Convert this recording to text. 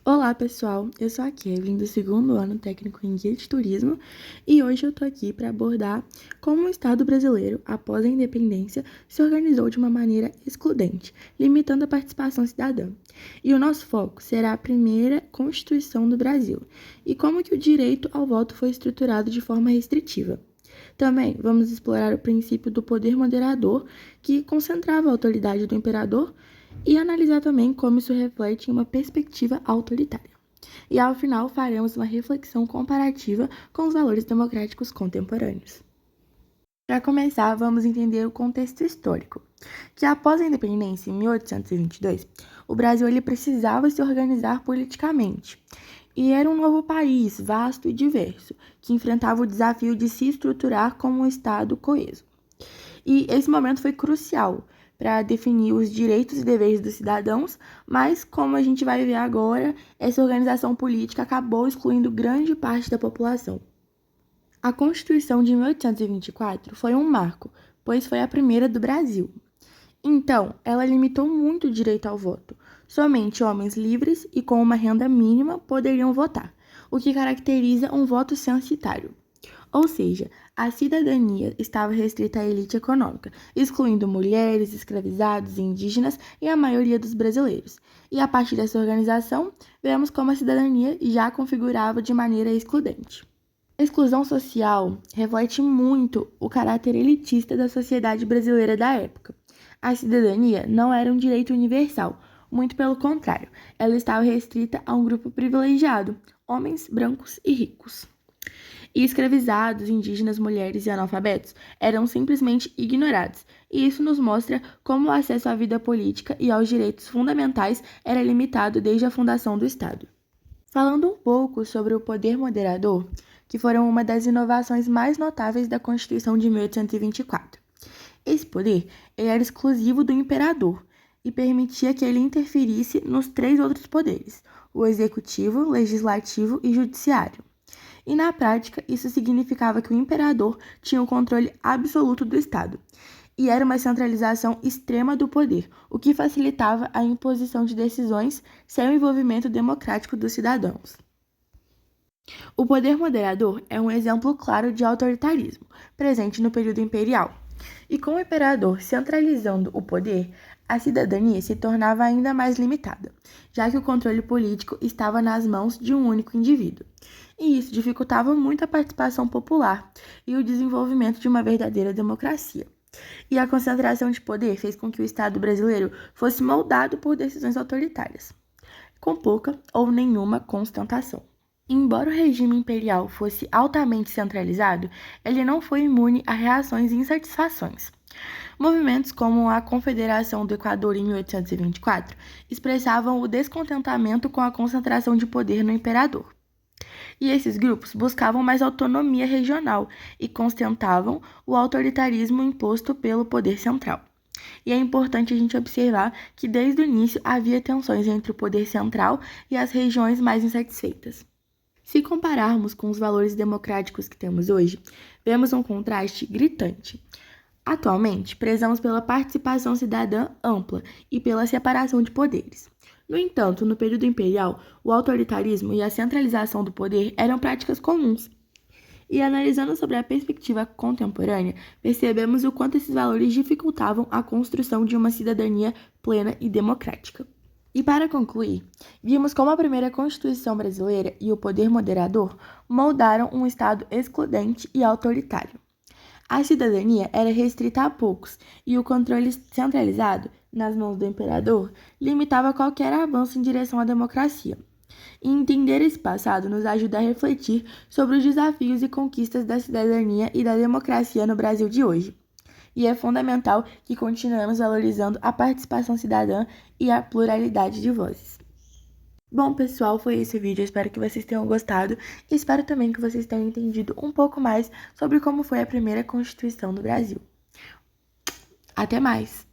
Olá, pessoal! Eu sou a Kevin, do segundo ano técnico em Guia de Turismo, e hoje eu tô aqui para abordar como o Estado brasileiro, após a independência, se organizou de uma maneira excludente, limitando a participação cidadã. E o nosso foco será a primeira Constituição do Brasil, e como que o direito ao voto foi estruturado de forma restritiva. Também vamos explorar o princípio do poder moderador, que concentrava a autoridade do imperador, e analisar também como isso reflete em uma perspectiva autoritária. E ao final faremos uma reflexão comparativa com os valores democráticos contemporâneos. Para começar, vamos entender o contexto histórico, que após a independência em 1822, o Brasil precisava se organizar politicamente. E era um novo país, vasto e diverso, que enfrentava o desafio de se estruturar como um Estado coeso. E esse momento foi crucial para definir os direitos e deveres dos cidadãos, mas, como a gente vai ver agora, essa organização política acabou excluindo grande parte da população. A Constituição de 1824 foi um marco, pois foi a primeira do Brasil. Então, ela limitou muito o direito ao voto. Somente homens livres e com uma renda mínima poderiam votar, o que caracteriza um voto censitário. Ou seja, a cidadania estava restrita à elite econômica, excluindo mulheres, escravizados, indígenas e a maioria dos brasileiros. E a partir dessa organização, vemos como a cidadania já configurava de maneira excludente. A exclusão social reflete muito o caráter elitista da sociedade brasileira da época. A cidadania não era um direito universal, muito pelo contrário, ela estava restrita a um grupo privilegiado, homens brancos e ricos. E escravizados, indígenas, mulheres e analfabetos eram simplesmente ignorados, e isso nos mostra como o acesso à vida política e aos direitos fundamentais era limitado desde a fundação do Estado. Falando um pouco sobre o poder moderador, que foram uma das inovações mais notáveis da Constituição de 1824. Esse poder era exclusivo do imperador e permitia que ele interferisse nos três outros poderes, o executivo, legislativo e judiciário. E na prática, isso significava que o imperador tinha o controle absoluto do Estado, e era uma centralização extrema do poder, o que facilitava a imposição de decisões sem o envolvimento democrático dos cidadãos. O poder moderador é um exemplo claro de autoritarismo, presente no período imperial. E com o imperador centralizando o poder, a cidadania se tornava ainda mais limitada, já que o controle político estava nas mãos de um único indivíduo. E isso dificultava muito a participação popular e o desenvolvimento de uma verdadeira democracia. E a concentração de poder fez com que o Estado brasileiro fosse moldado por decisões autoritárias, com pouca ou nenhuma constatação. Embora o regime imperial fosse altamente centralizado, ele não foi imune a reações e insatisfações. Movimentos como a Confederação do Equador em 1824 expressavam o descontentamento com a concentração de poder no imperador. E esses grupos buscavam mais autonomia regional e constatavam o autoritarismo imposto pelo poder central. E é importante a gente observar que desde o início havia tensões entre o poder central e as regiões mais insatisfeitas. Se compararmos com os valores democráticos que temos hoje, vemos um contraste gritante. Atualmente, prezamos pela participação cidadã ampla e pela separação de poderes. No entanto, no período imperial, o autoritarismo e a centralização do poder eram práticas comuns. E analisando sobre a perspectiva contemporânea, percebemos o quanto esses valores dificultavam a construção de uma cidadania plena e democrática. E para concluir, vimos como a primeira Constituição brasileira e o poder moderador moldaram um Estado excludente e autoritário. A cidadania era restrita a poucos e o controle centralizado, nas mãos do imperador, limitava qualquer avanço em direção à democracia. E entender esse passado nos ajuda a refletir sobre os desafios e conquistas da cidadania e da democracia no Brasil de hoje. E é fundamental que continuemos valorizando a participação cidadã e a pluralidade de vozes. Bom, pessoal, foi esse o vídeo. Eu espero que vocês tenham gostado e espero também que vocês tenham entendido um pouco mais sobre como foi a primeira Constituição do Brasil. Até mais!